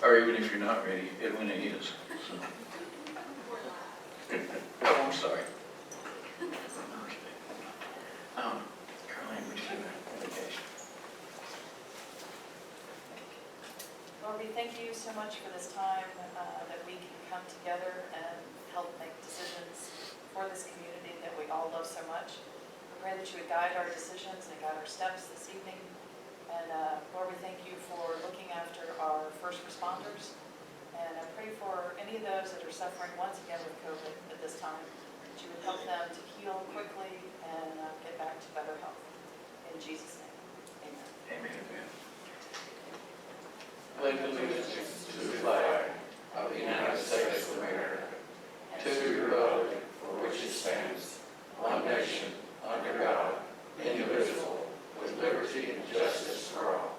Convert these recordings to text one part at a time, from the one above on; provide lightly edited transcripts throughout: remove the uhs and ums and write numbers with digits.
or even if you're not ready, Edwina is. So. Oh, I'm sorry. Karleen, would you give an indication? Lord, we thank you so much for this time that we can come together and help make decisions for this community that we all love so much. We pray that you would guide our decisions and guide our steps this evening. And Lord, we thank you for looking after our first responders. And I pray for any of those that are suffering once again with COVID at this time, that you would help them to heal quickly and get back to better health. In Jesus' name, amen. Amen. Pledge allegiance to the flag of the United States of America, to the republic for which it stands, one nation, under God, indivisible, with liberty and justice for all.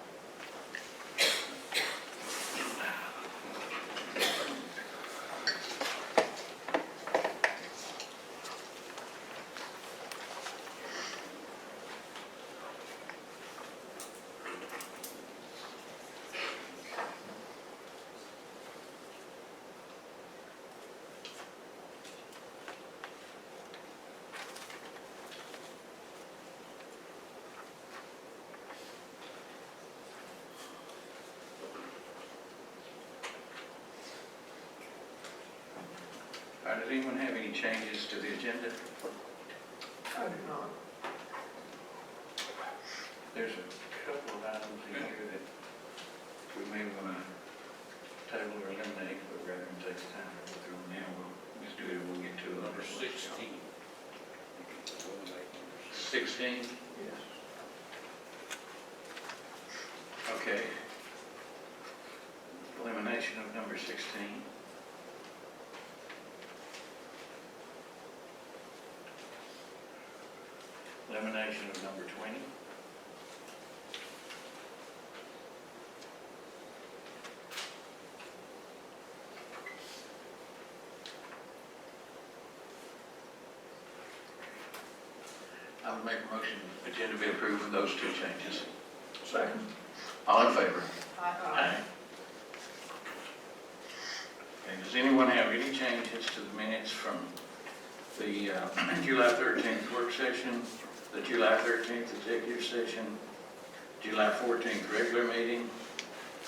Does anyone have any changes to the agenda? I do not. There's a couple of items in here that we may want to table or eliminate, but rather than take the time to go through them now, we'll just do it and we'll get to it. Number 16. 16? Yes. Okay. Elimination of number 16. Elimination of number 20. I would make a motion, agenda be approved with those two changes. Second. All in favor? Aye. Okay, does anyone have any changes to the minutes from the July 13th work session, the July 13th executive session, July 14th regular meeting,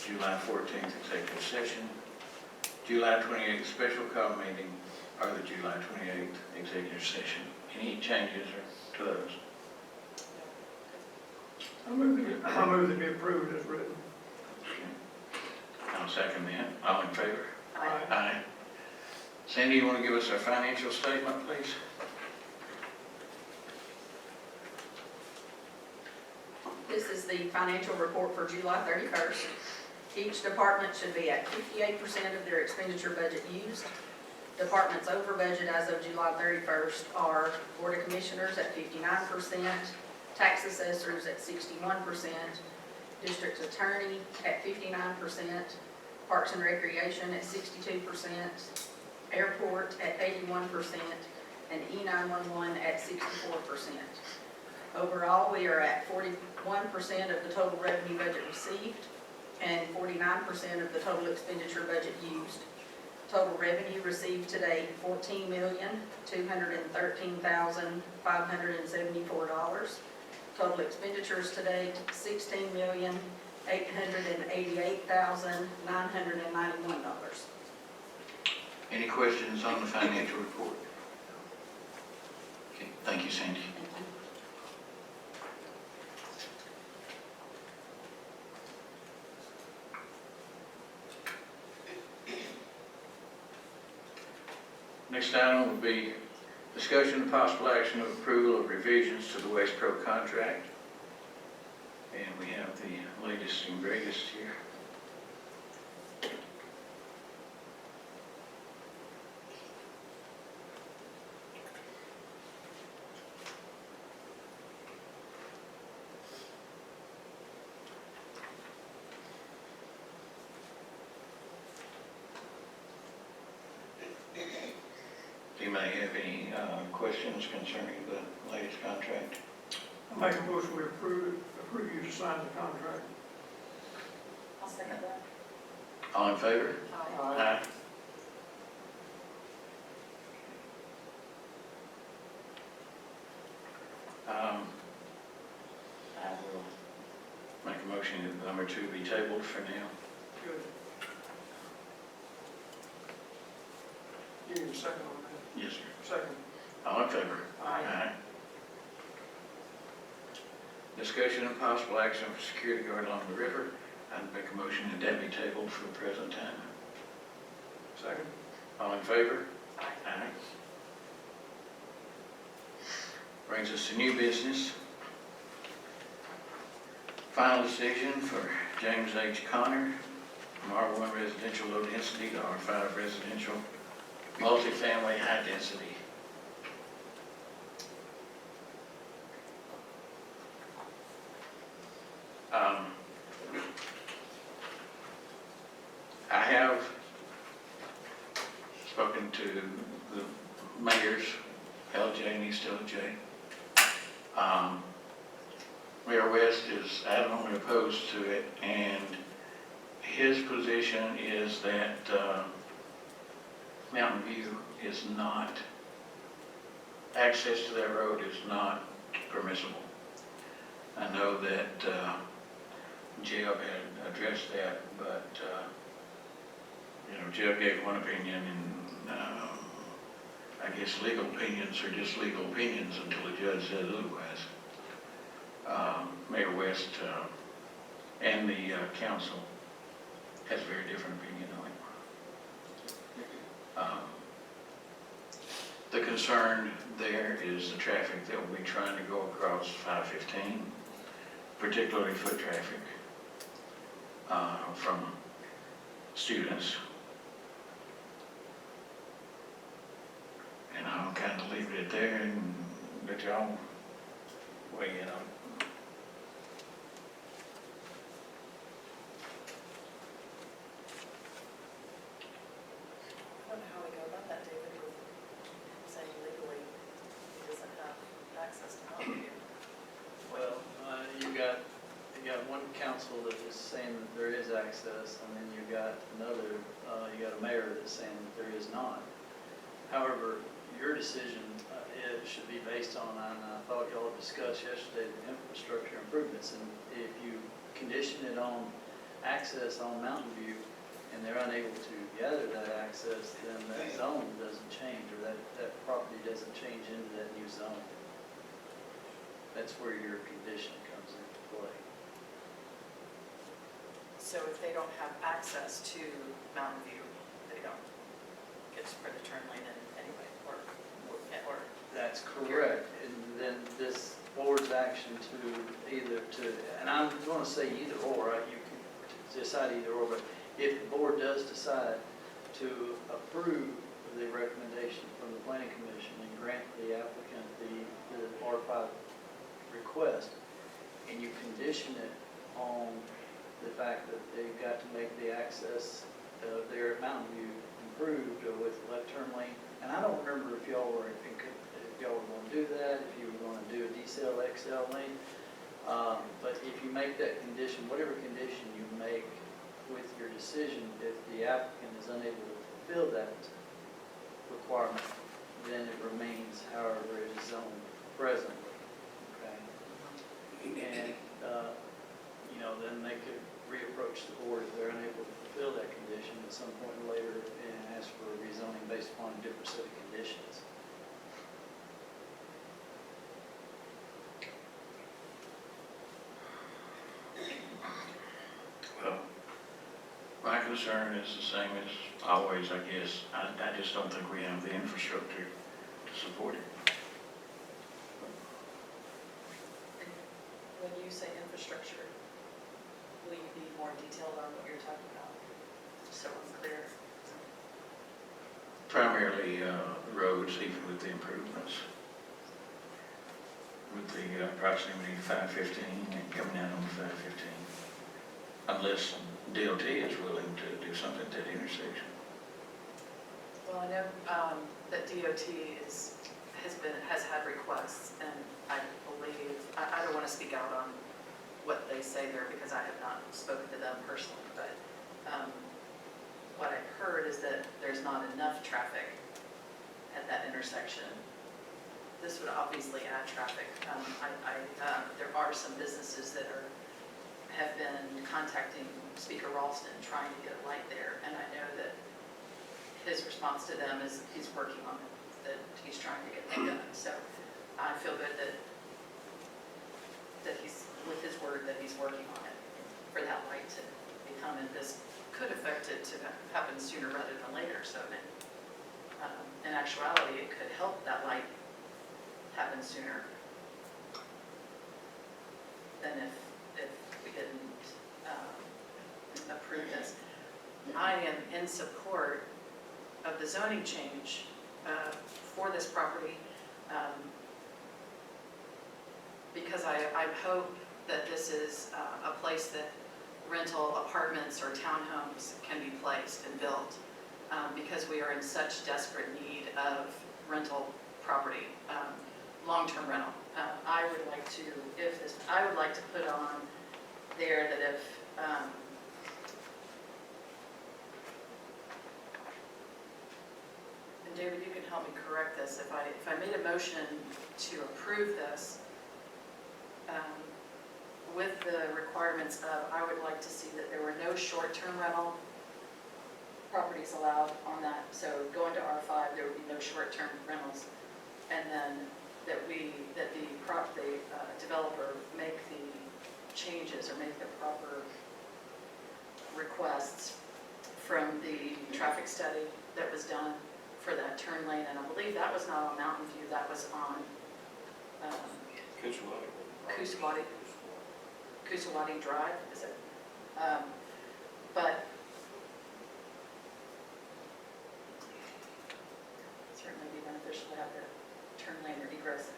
July 14th executive session, July 28th special call meeting, or the July 28th executive session? Any changes to those? I move that be approved as written. Okay. I'll second that. All in favor? Aye. Aye. Sandy, you want to give us our financial statement, please? This is the financial report for July 31st. Each department should be at 58% of their expenditure budget used. Departments over budget as of July 31st are Board of Commissioners at 59%, Tax Assessors at 61%, District Attorney at 59%, Parks and Recreation at 62%, Airport at 81%, and E911 at 64%. Overall, we are at 41% of the total revenue budget received and 49% of the total expenditure budget used. Total revenue received to date, $14,213,574. Total expenditures to date, $16,888,991. Any questions on the financial report? Okay, thank you, Sandy. Next item will be discussion and possible action of approval of revisions to the West Pro contract. And we have the latest and greatest here. Do you may have any questions concerning the latest contract? I make a motion we approve you to sign the contract. I'll second that. All in favor? Aye. I will make a motion that number 2 be tabled for now. Good. You need a second on that? Yes, sir. Second. All in favor? Aye. Discussion and possible action for security guard along the river. I'd make a motion that that be tabled for the present time. Second. All in favor? Aye. Aye. Brings us to new business. Final decision for James H. Connor from R1 residential low density to R5 residential multifamily high density. I have spoken to the mayors, LJ and East LJ. Mayor West is adamantly opposed to it, and his position is that Mountain View is not, access to that road is not permissible. I know that Jeb had addressed that, but Jeb gave one opinion, and I guess legal opinions are just legal opinions until the judge says otherwise. Mayor West and the council has a very different opinion on it. The concern there is the traffic that will be trying to go across 515, particularly foot traffic from students. And I'll kind of leave it at there and let y'all weigh in on it. I don't know how we go about that, David, with saying legally he doesn't have access to Mountain View. Well, you got one council that is saying that there is access, and then you got another, you got a mayor that's saying that there is not. However, your decision it should be based on, and I thought y'all discussed yesterday, the infrastructure improvements, and if you condition it on access on Mountain View, and they're unable to gather that access, then that zone doesn't change, or that property doesn't change into that new zone. That's where your condition comes into play. So if they don't have access to Mountain View, they don't get to put a turn lane in anyway, or That's correct, and then this board's action and I'm going to say either or, right? You can decide either or, but if the board does decide to approve the recommendation from the planning commission and grant the applicant the R5 request, and you condition it on the fact that they've got to make the access there at Mountain View improved with left turn lane, and I don't remember if y'all were going to do that, if you were going to do a decel XL lane, but if you make that condition, whatever condition you make with your decision, if the applicant is unable to fulfill that requirement, then it remains however it is zoned presently, okay? And, then they could reapproach the board if they're unable to fulfill that condition at some point later and ask for a rezoning based upon a different set of conditions. Well, my concern is the same as always, I guess. I just don't think we have the infrastructure to support it. when you say infrastructure, will you be more detailed on what you're talking about? So it's clear. Primarily roads, even with the improvements. With the proximity to 515 and coming out on 515. Unless DOT is willing to do something at that intersection. Well, I know that DOT has had requests, and I believe, I don't want to speak out on what they say there because I have not spoken to them personally, but what I've heard is that there's not enough traffic at that intersection. This would obviously add traffic. There are some businesses that have been contacting Speaker Ralston trying to get a light there, and I know that his response to them is he's working on it, that he's trying to get that done. So I feel good that he's, with his word, that he's working on it for that light to become, and this could affect it to happen sooner rather than later. So that, in actuality, it could help that light happen sooner than if we didn't approve this. I am in support of the zoning change for this property because I hope that this is a place that rental apartments or townhomes can be placed and built because we are in such desperate need of rental property, long-term rental. I would like to put on there that if and David, you can help me correct this. If I made a motion to approve this with the requirements of, I would like to see that there were no short-term rental properties allowed on that. So going to R5, there would be no short-term rentals, and then that the developer make the changes or make the proper requests from the traffic study that was done for that turn lane, and I believe that was not on Mountain View, that was on Kusawati Drive, is it? But certainly be beneficial to have the turn lane or egress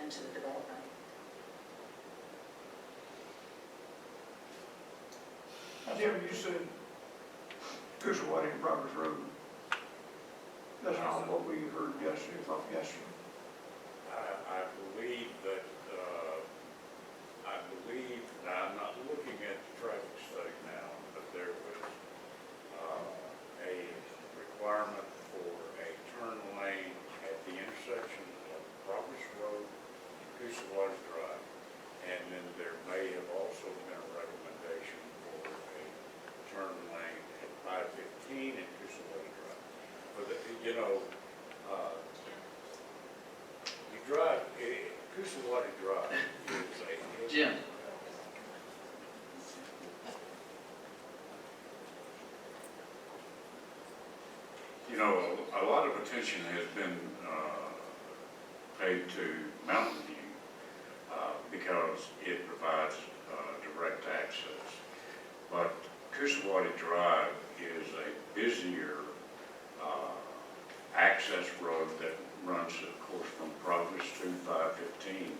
into the development. Jim, you said Kusawati and Progress Road. That's not what we heard yesterday, I believe that, now I'm not looking at the traffic study now, but there was a requirement for a turn lane at the intersection of Progress Road and Kusawati Drive. And then there may have also been a recommendation for a turn lane at 515 and Kusawati Drive. But, you drive, Kusawati Drive is a... Jim. A lot of attention has been paid to Mountain View because it provides direct access. But Kusawati Drive is a busier access road that runs, of course, from Progress to 515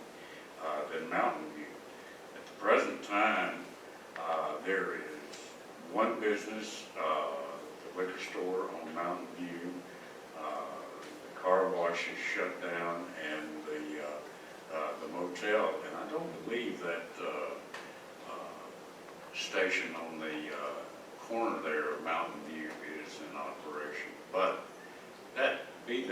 than Mountain View. At the present time, there is one business, the liquor store on Mountain View. The car wash is shut down, and the motel. And I don't believe that station on the corner there of Mountain View is in operation. But that may,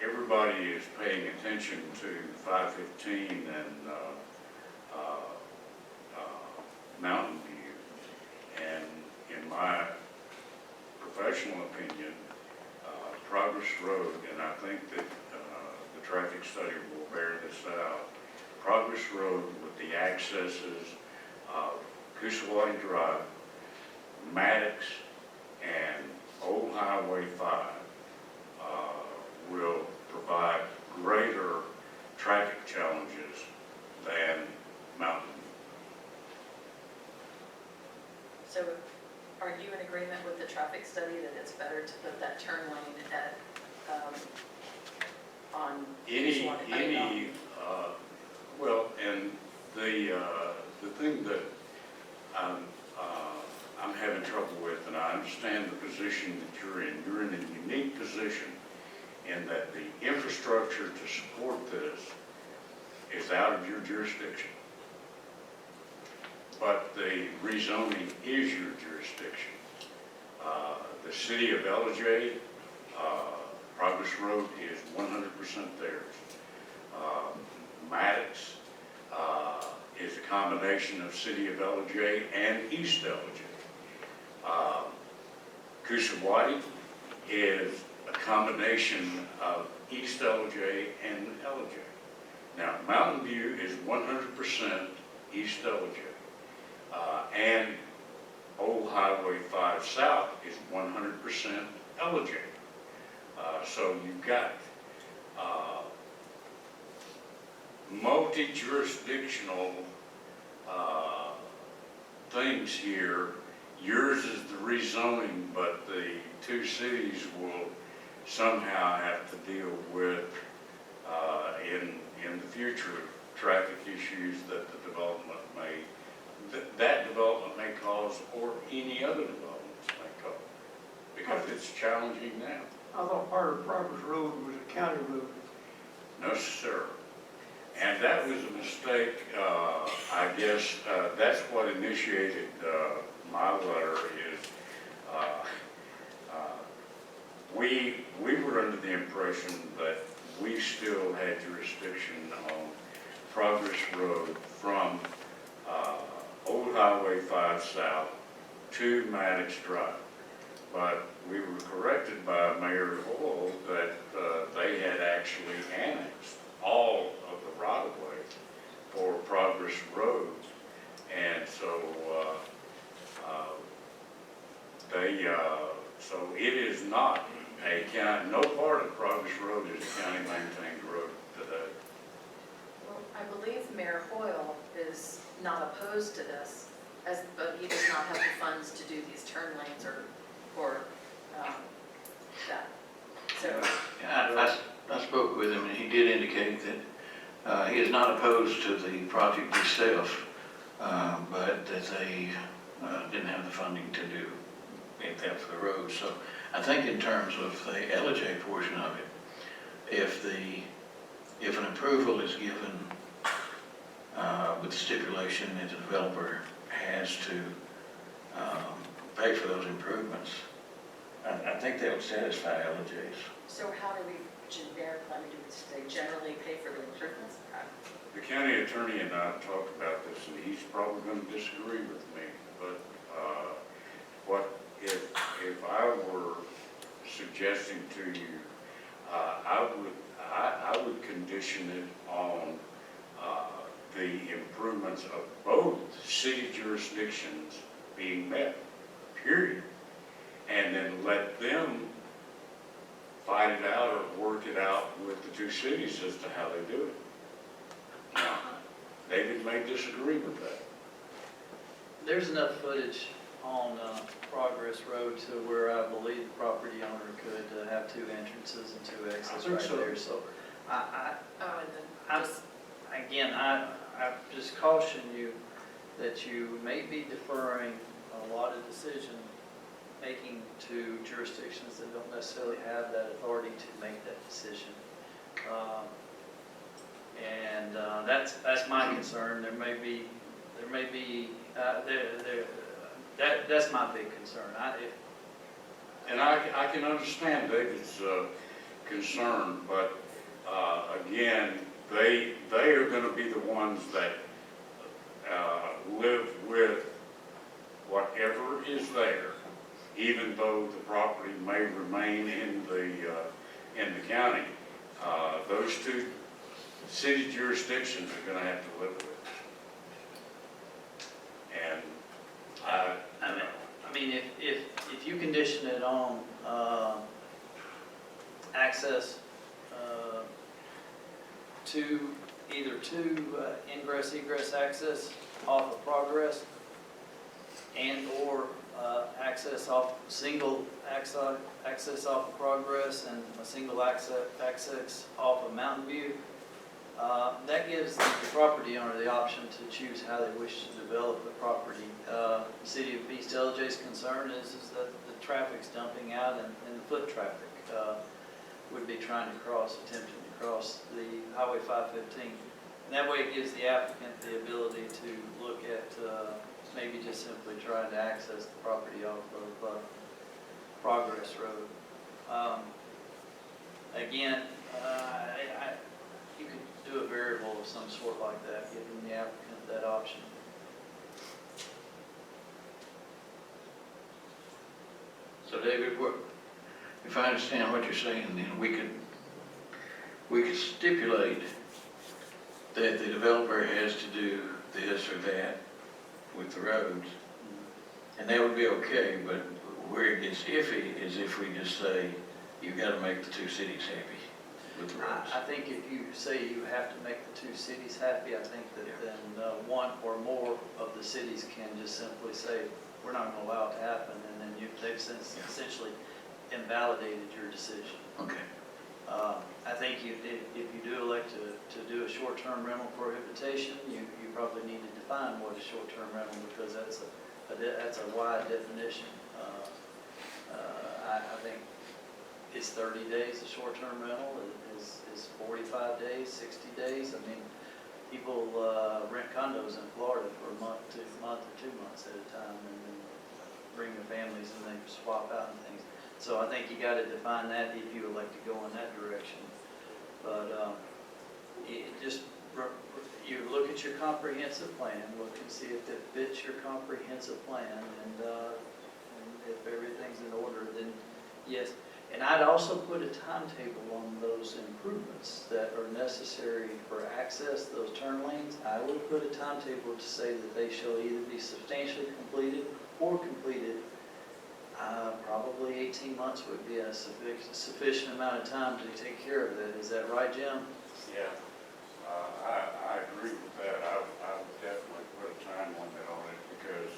everybody is paying attention to 515 and Mountain View. And in my professional opinion, Progress Road, and I think that the traffic study will bear this out, Progress Road with the accesses of Kusawati Drive, Maddox, and Old Highway 5 will provide greater traffic challenges than Mountain View. So are you in agreement with the traffic study that it's better to put that turn lane at, on? Well, and the thing that I'm having trouble with, and I understand the position that you're in a unique position in that the infrastructure to support this is out of your jurisdiction. but the rezoning is your jurisdiction. The city of LJ, Progress Road is 100% theirs. Maddox is a combination of city of LJ and East LJ. Coosawattee is a combination of East LJ and LJ. Now, Mountain View is 100% East LJ. And Old Highway 5 South is 100% LJ. So you've got multi-jurisdictional things here. Yours is the rezoning, but the two cities will somehow have to deal with in the future traffic issues that the development that development may cause, or any other developments may cause, because it's challenging now. I thought part of Progress Road was a county road. No, sir. And that was a mistake. I guess that's what initiated my letter is we were under the impression that we still had jurisdiction on Progress Road from Old Highway 5 South to Maddox Drive. But we were corrected by Mayor Hall that they had actually annexed all of the right-of-way for Progress Road. And so so it is not a county, no part of Progress Road is a county-maintained road today. Well, I believe Mayor Hoyle is not opposed to this, but he does not have the funds to do these turn lanes or that. So, Yeah, I spoke with him, and he did indicate that he is not opposed to the project itself, but that they didn't have the funding to do that for the road. So I think in terms of the LJ portion of it, if an approval is given with stipulation that the developer has to pay for those improvements, I think that would satisfy LJ's. so how do we generically, I mean, do they generally pay for the improvements? The county attorney and I talked about this, and he's probably going to disagree with me, but if I were suggesting to you, I would condition it on the improvements of both city jurisdictions being met, period, and then let them fight it out or work it out with the two cities as to how they do it. Now, David may disagree with that. There's enough footage on Progress Road to where I believe the property owner could have two entrances and two exits think right so. there. So I And then just, again, I just caution you that you may be deferring a lot of decision making to jurisdictions that don't necessarily have that authority to make that decision. And that's my concern. That's my big concern. And I can understand David's concern, but again, they are going to be the ones that live with whatever is there, even though the property may remain in the county. Those two city jurisdictions are going to have to live with it. And I mean, if you condition it on access to either ingress egress access off of Progress and or access off single access off of Progress and a single access off of Mountain View, that gives the property owner the option to choose how they wish to develop the property. The City of East LJ's concern is that the traffic's dumping out and the foot traffic would be attempting to cross the Highway 515. And that way it gives the applicant the ability to look at maybe just simply trying to access the property off of Progress Road. Again, you could do a variable of some sort like that, giving the applicant that option. So David, if I understand what you're saying, then we could stipulate that the developer has to do this or that with the roads, and that would be okay, but where it gets iffy is if we just say, you gotta make the two cities happy with the roads. I think if you say you have to make the two cities happy, I think that then one or more of the cities can just simply say, we're not going to allow it to happen, and then they've essentially invalidated your decision. Okay. I think if you do elect to do a short-term rental prohibition, you probably need to define what a short-term rental, because that's a wide definition. I think is 30 days a short-term rental, is 45 days, 60 days. I mean, people rent condos in Florida for a month or 2 months at a time, and then bring their families and they swap out and things. So I think you got to define that if you elect to go in that direction. But you look at your comprehensive plan, look and see if it fits your comprehensive plan, and if everything's in order, then yes. And I'd also put a timetable on those improvements that are necessary for access, those turn lanes. I would put a timetable to say that they shall either be substantially completed or completed. Probably 18 months would be a sufficient amount of time to take care of that. Is that right, Jim? Yeah, I agree with that. I would definitely put a time limit on it because,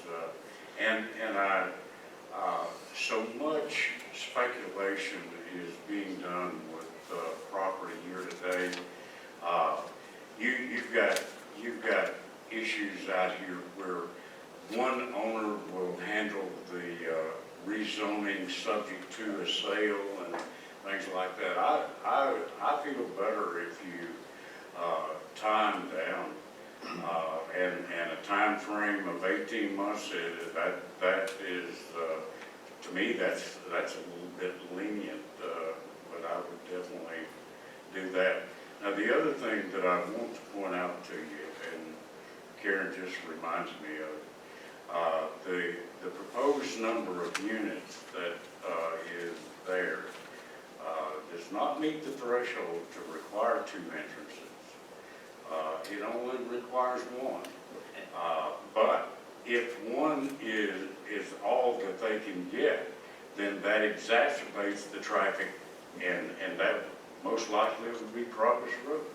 so much speculation is being done with property here today. You've got issues out here where one owner will handle the rezoning subject to a sale and things like that. I feel better if you time down and a time frame of 18 months. That is, to me, that's a little bit lenient, but I would definitely do that. Now, the other thing that I want to point out to you, and Karen just reminds me of, the proposed number of units that is there does not meet the threshold to require 2 entrances. It only requires 1. But if one is all that they can get, then that exacerbates the traffic, and that most likely would be Progress Road.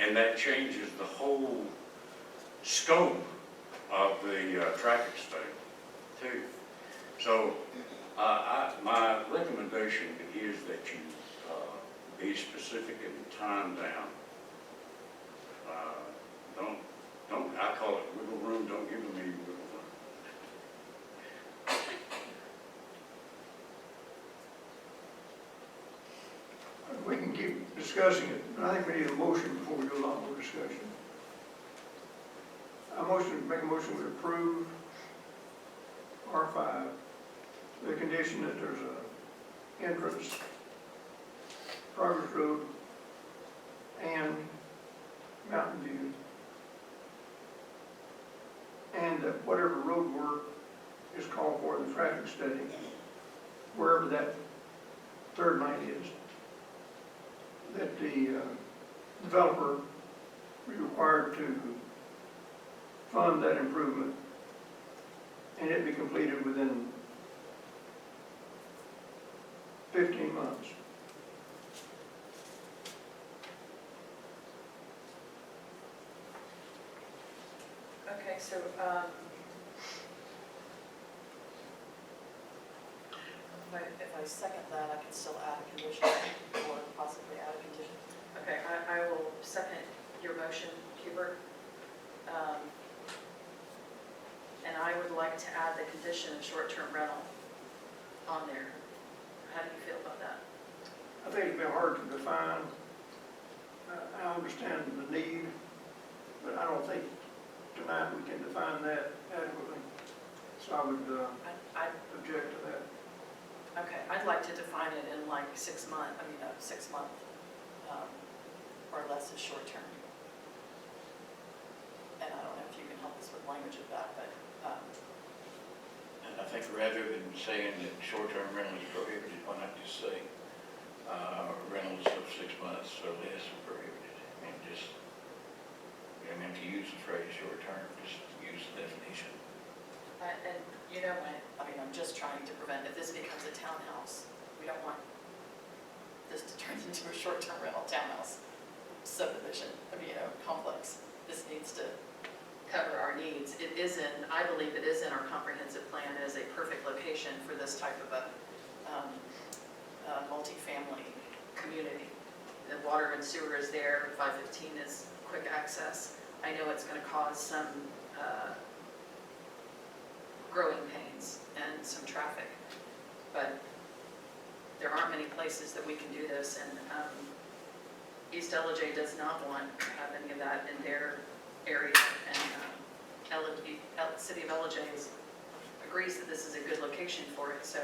And that changes the whole scope of the traffic study, too. So my recommendation is that you be specific and time down. I call it wiggle room, don't give them any wiggle room. We can keep discussing it, but I think we need a motion before we do a lot more discussion. Make a motion to approve R5, the condition that there's a entrance, Progress Road, and Mountain View, and that whatever road work is called for in the traffic study, wherever that third lane is, that the developer be required to fund that improvement, and it be completed within 15 months. Okay, so, if I second that, I can still add a condition, or possibly add a condition. Okay, I will second your motion, Hubert. And I would like to add the condition of short-term rental on there. How do you feel about that? I think it'd be hard to define. I understand the need, but I don't think tonight we can define that adequately. So I would I, object to that. okay, I'd like to define it in like 6 month, I mean, a 6 month, or less is short term. And I don't know if you can help us with language of that, but, And I think rather than saying that short-term rental is prohibited, why not just say rentals of 6 months or less are prohibited? I mean, just, you don't have to use the phrase short-term, just use the definition. and you know, I mean, I'm just trying to prevent, if this becomes a townhouse, we don't want this to turn into a short-term rental townhouse subdivision, I mean, complex. This needs to cover our needs. It is in, I believe it is in our comprehensive plan as a perfect location for this type of a multifamily community. The water and sewer is there, 515 is quick access. I know it's going to cause some growing pains and some traffic, but there aren't many places that we can do this, and East LJ does not want to have any of that in their area, and City of LJ agrees that this is a good location for it, so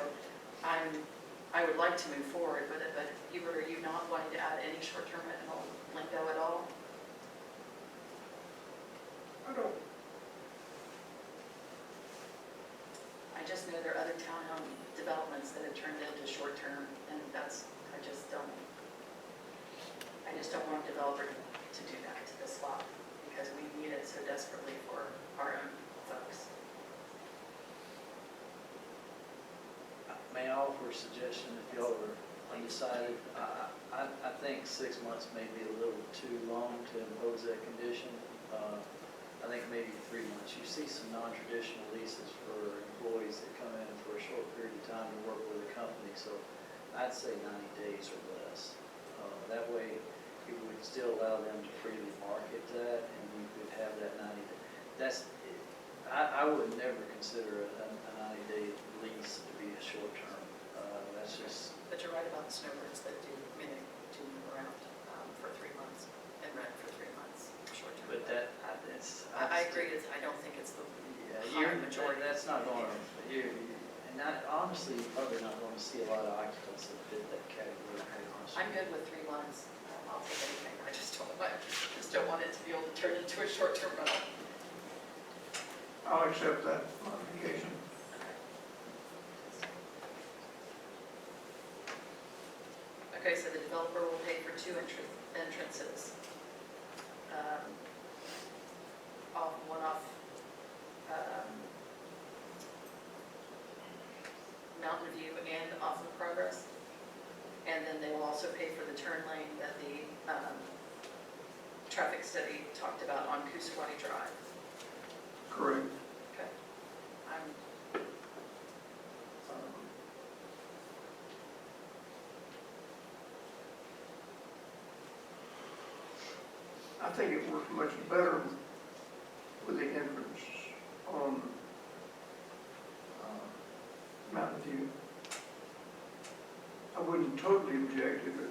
I would like to move forward with it, but Hubert, are you not wanting to add any short-term rental lingo at all? I don't, I just know there are other townhome developments that have turned into short-term, and that's, I just don't want a developer to do that to this lot, because we need it so desperately for our own folks. May I offer a suggestion if y'all are undecided? I think 6 months may be a little too long to impose that condition. I think maybe 3 months. You see some non-traditional leases for employees that come in for a short period of time to work with a company, so I'd say 90 days or less. That way, we would still allow them to freely market that, and we could have that 90 days. I would never consider a 90-day lease to be a short term. That's just, But you're right about the snowbirds that do, I mean, they do move around for 3 months and rent for 3 months, short-term. but that's. I agree, I don't think it's the Yeah, high majority. that's not going to, and honestly, you're probably not going to see a lot of occupants that fit that category. I'm good with 3 months. I'll take anything. I just don't want it to be able to turn into a short-term rental. I'll accept that modification. Okay, so the developer will pay for 2 entrances. One off Mountain View and off of Progress. And then they will also pay for the turn lane that the traffic study talked about on Coosawhattie Drive. Correct. Okay. I think it works much better with the entrance on Mountain View. I wouldn't totally object if it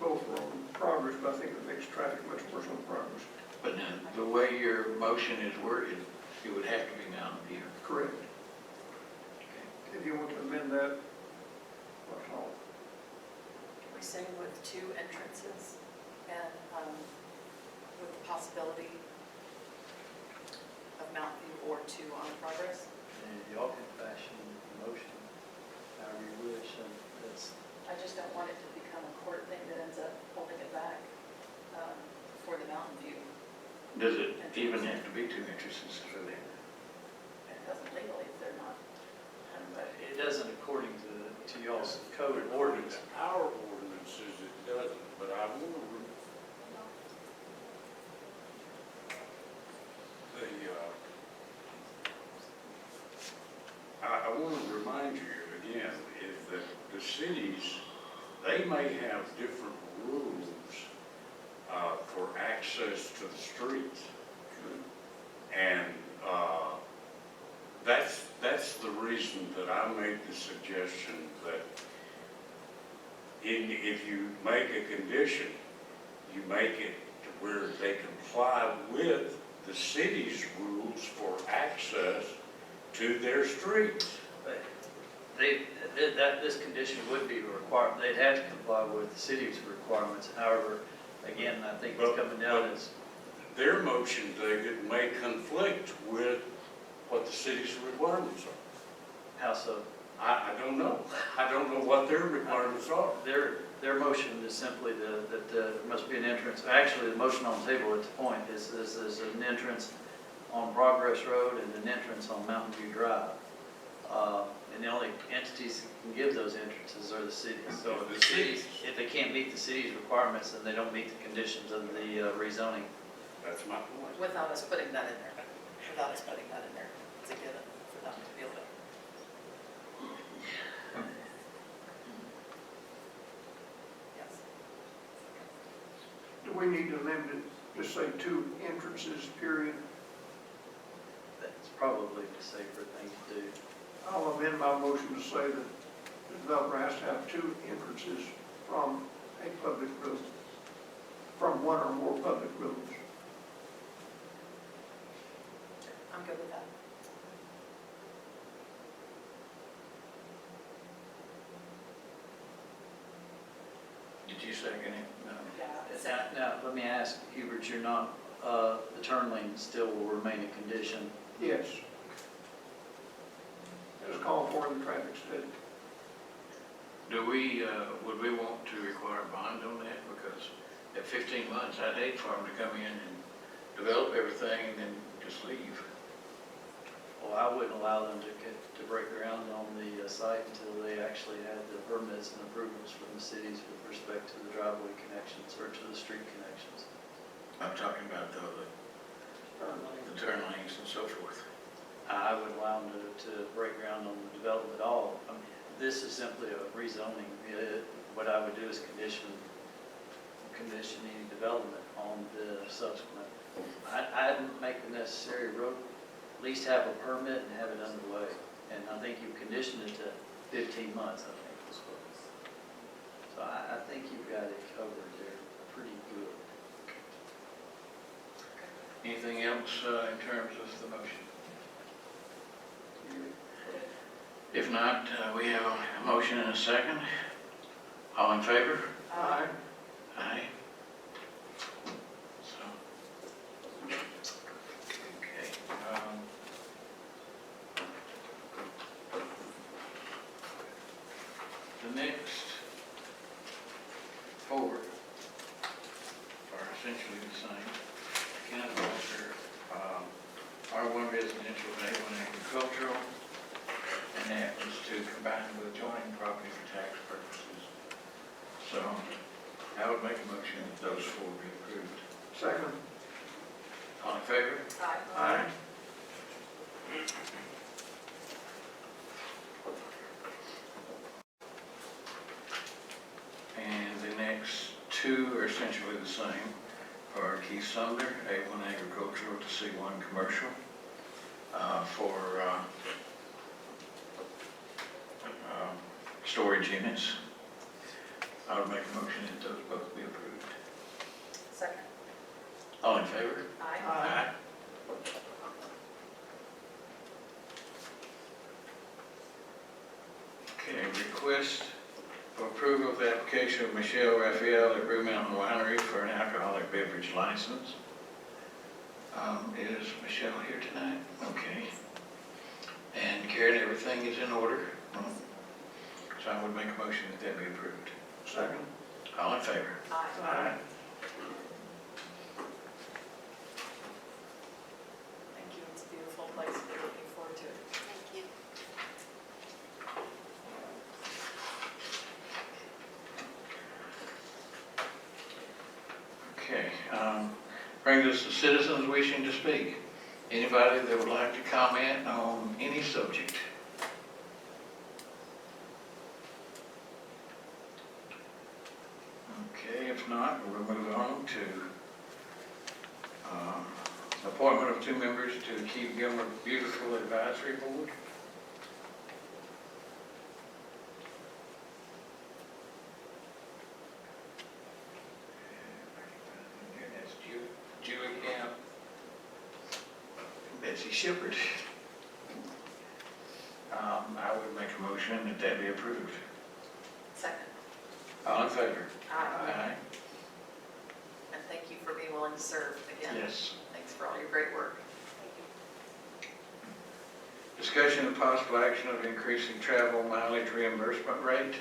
both were on Progress, but I think it makes traffic much worse on Progress. But the way your motion is worded, it would have to be Mountain View. Correct. If you want to amend that, what's all? We say with 2 entrances and with the possibility of Mountain View or 2 on Progress. And y'all can fashion the motion however you wish, and that's, I just don't want it to become a court thing that ends up holding it back for the Mountain View. Does it even have to be 2 entrances for them? And it doesn't legally if they're not. but it doesn't according to y'all's code of ordinance. Our ordinance says it doesn't, but I want to, I want to remind you again, is that the cities, they may have different rules for access to the streets. And that's the reason that I made the suggestion that if you make a condition, you make it to where they comply with the city's rules for access to their streets. This condition would be required, they'd have to comply with the city's requirements. However, again, I think it's coming down as, Their motion, David, may conflict with what the city's requirements are. how so? I don't know. I don't know what their requirements are. Their motion is simply that there must be an entrance. Actually, the motion on the table at the point is there's an entrance on Progress Road and an entrance on Mountain View Drive. And the only entities that can give those entrances are the cities. So if the cities, if they can't meet the city's requirements, then they don't meet the conditions of the rezoning. That's my point. Without us putting that in there. Without us putting that in there. It's a given for them to be able to. Yes. Do we need to limit it, just say 2 entrances, period? That's probably the safer thing to do. I'll amend my motion to say that the developer has to have 2 entrances from a public road, from one or more public roads. I'm good with that. Did you second it? No. Yeah. Now, let me ask, Hubert, you're not, the turn lane still will remain a condition. Yes. As called for in the traffic study. Do we, would we want to require a bond on that? Because at 15 months, I'd hate for them to come in and develop everything and then just leave. Well, I wouldn't allow them to break ground on the site until they actually had the permits and approvals from the cities with respect to the driveway connections or to the street connections. I'm talking about the turn lanes and so forth. I wouldn't allow them to break ground on the development at all. I mean, this is simply a rezoning. What I would do is condition any development on the subsequent. I'd make the necessary road, at least have a permit and have it underway. And I think you conditioned it to 15 months, I think was what. So I think you've got it covered there pretty good. Anything else in terms of the motion? If not, we have a motion and a second. All in favor? Aye. Aye. So, okay. The next 4 are essentially the same. County officer, R1 residential, and A1 agricultural, and that was to combine with adjoining property for tax purposes. So I would make a motion that those 4 be approved. Second. All in favor? Aye. And the next 2 are essentially the same. For Keith Sumner, A1 agricultural to C1 commercial, for storage units. I would make a motion that those both be approved. Second. All in favor? Aye. Okay, request for approval of the application of Michelle Raphael at Blue Mountain Winery for an alcoholic beverage license. Is Michelle here tonight? Okay. And Karen, everything is in order? So I would make a motion that that be approved. Second. All in favor? Aye. Thank you. It's a beautiful place. We're looking forward to it. Thank you. Okay. Brings us to citizens wishing to speak. Anybody that would like to comment on any subject? Okay, if not, we'll move on to appointment of 2 members to the Keep Gilmer Beautiful Advisory Board. That's Julie Camp Stacy Shepherd. I would make a motion that that be approved. Second. All in favor? Aye. And thank you for being willing to serve again. Yes. Thanks for all your great work. Discussion of possible action of increasing travel mileage reimbursement rate.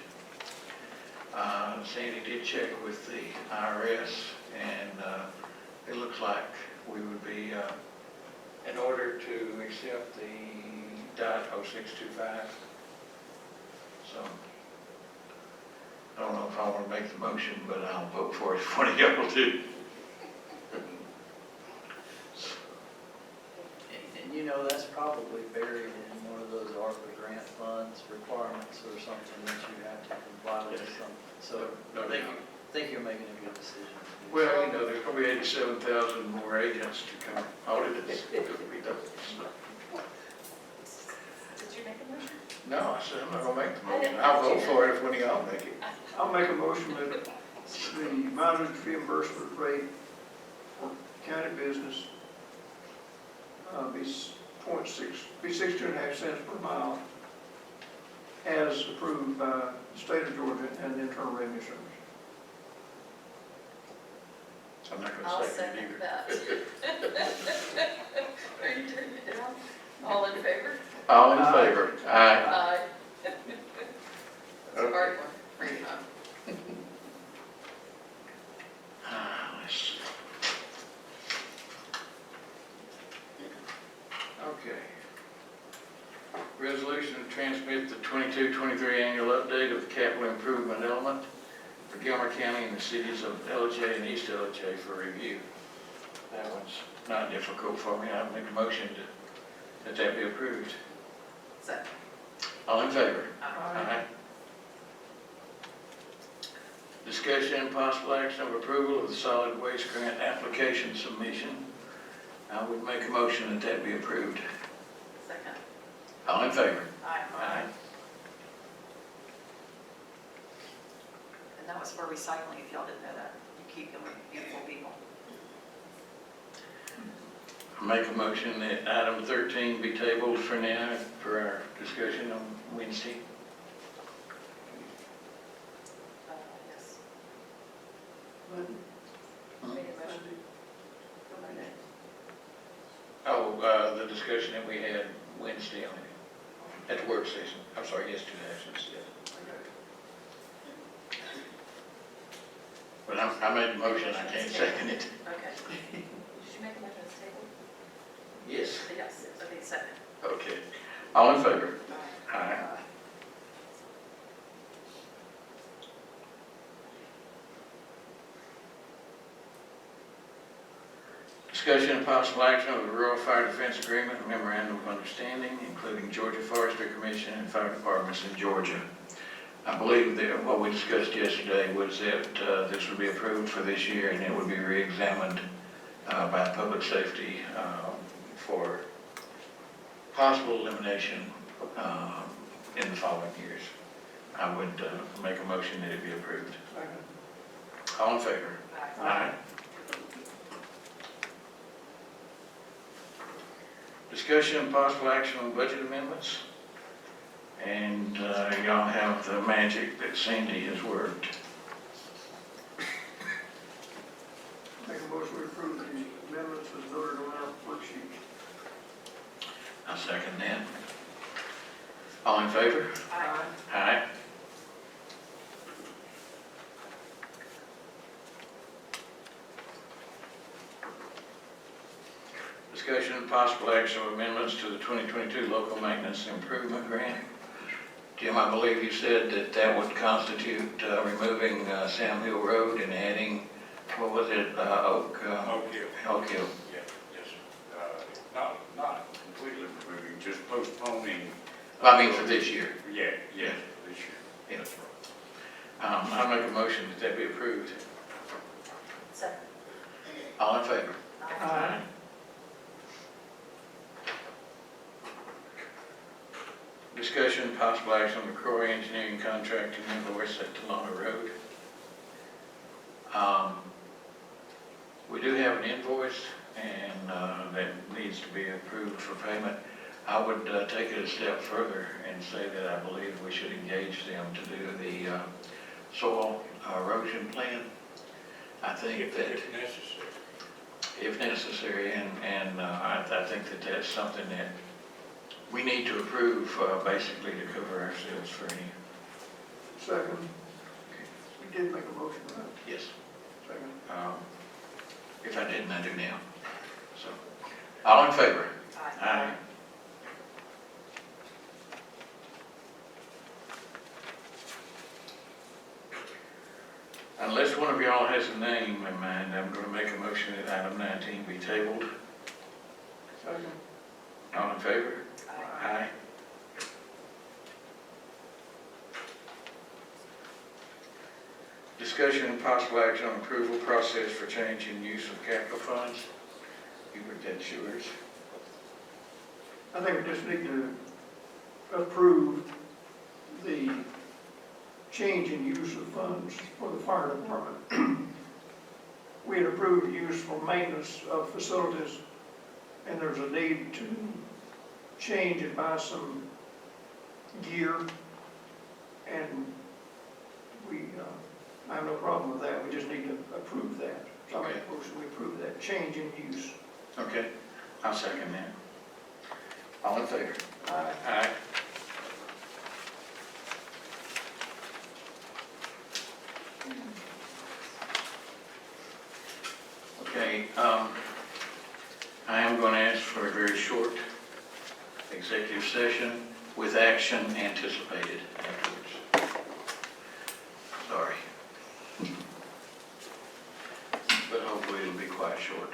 Sandy did check with the IRS, and it looks like we would be, in order to accept the .0625. So, I don't know if I want to make the motion, but I'll vote for it if one of y'all do. And you know, that's probably buried in one of those ARPA grant funds requirements or something that you have to comply with Yes. something. So No, I think you're making a good decision. Well, you know, there's probably 87,000 more agents to come audit this. Did you make a motion? No, I said I'm not gonna make the motion. I'll vote for it if one of y'all make it. I'll make a motion that the mileage reimbursement rate for county business be 62.5 cents per mile as approved by the state of Georgia and the Internal Revenue Service. I'm not I'll gonna second second it that. Are you turning it down? All in favor? All in favor? Aye. Aye. It's a hard one for you, huh? Let's see. Okay. Resolution to transmit the 22-23 annual update of the capital improvement element for Gilmer County and the cities of LJ and East LJ for review. That one's not difficult for me. I'll make a motion that that be approved. Second. All in favor? Aye. Discussion and possible action of approval of the solid waste grant application submission. I would make a motion that that be approved. Second. All in favor? Aye. And that was for recycling, if y'all didn't know that. You keep them beautiful people. I make a motion that item 13 be tabled for now for our discussion on Wednesday. Yes. But Make a motion. Go by name. Oh, the discussion that we had Wednesday on it, at the work session. I'm sorry, yesterday, I should say. But I made the motion, I can't second it. Okay. Did you make a motion to table? Yes. Yes, okay, second. Okay. All in favor? Aye. Discussion and possible action of the Rural Fire Defense Agreement and Memorandum of Understanding, including Georgia Forestry Commission and fire departments in Georgia. I believe that what we discussed yesterday was that this would be approved for this year and it would be re-examined by public safety for possible elimination in the following years. I would make a motion that it be approved. All in favor? Aye. Discussion and possible action on budget amendments. And y'all have the magic that Sandy has worked. make a motion to approve the amendments as noted on our worksheet. I'll second that. All in favor? Aye. Aye. Discussion and possible action of amendments to the 2022 local maintenance improvement grant. Jim, I believe you said that that would constitute removing Sam Hill Road and adding, what was it, Oak Hill? Oak Hill. Yeah, yes. Not completely removing, just postponing. I mean, for this year. Yeah, for this year. Yeah. That's right. I make a motion that that be approved. Second. All in favor? Aye. Discussion and possible action on the Croy Engineering Contracting invoice at Delano Road. We do have an invoice, and that needs to be approved for payment. I would take it a step further and say that I believe we should engage them to do the soil erosion plan. I think that If necessary. if necessary, and I think that that's something that we need to approve basically to cover ourselves for any. Second. We did make a motion, right? Yes. Second. If I didn't, I do now. So, all in favor? Aye. Unless one of y'all has a name in mind, I'm going to make a motion that item 19 be tabled. Second. All in favor? Aye. Discussion and possible action on approval process for change in use of capital funds. Hubert, that's yours. I think we just need to approve the change in use of funds for the fire department. We had approved use for maintenance of facilities, and there's a need to change and buy some gear, and I have no problem with that. We just need to approve that. So I make a motion we approve that change in use. Okay, I'll second that. All in favor? Aye. Aye. Okay, I am going to ask for a very short executive session with action anticipated afterwards. Sorry. But hopefully it'll be quite short.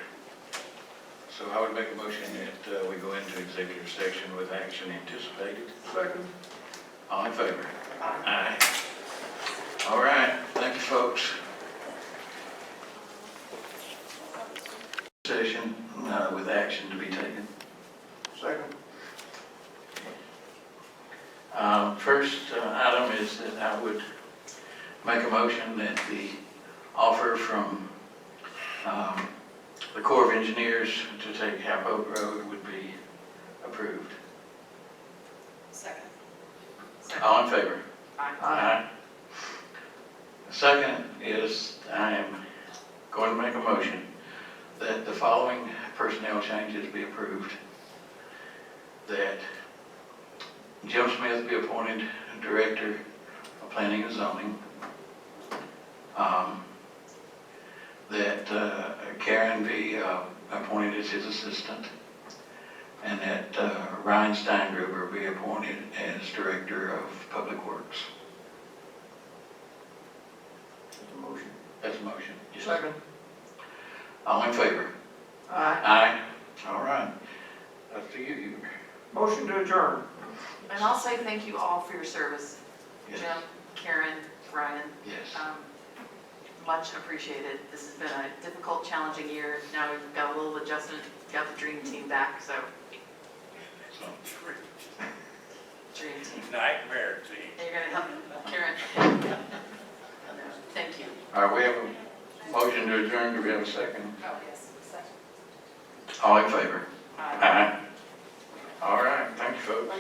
So I would make a motion that we go into executive session with action anticipated. Second. All in favor? Aye. All right, thank you, folks. Session with action to be taken. Second. First item is that I would make a motion that the offer from the Corps of Engineers to take Hubert Road would be approved. Second. All in favor? Aye. Second is I am going to make a motion that the following personnel changes be approved. That Jim Smith be appointed Director of Planning and Zoning. That Karen be appointed as his assistant. And that Ryan Steingruber be appointed as Director of Public Works. That's a motion. That's a motion. Yes. Second. All in favor? Aye. Aye. All right. Up to you, Hubert. Motion to adjourn. And I'll say thank you all for your service, Yes. Jim, Karen, Ryan. Yes. Much appreciated. This has been a difficult, challenging year. Now we've got a little adjustment, got the dream team back, so So, dream team. Nightmare team. And you're gonna help Karen. Thank you. all right, we have a motion to adjourn. Do we have a second? Oh, yes, second. All in favor? Aye. Aye. All right. Thank you, folks.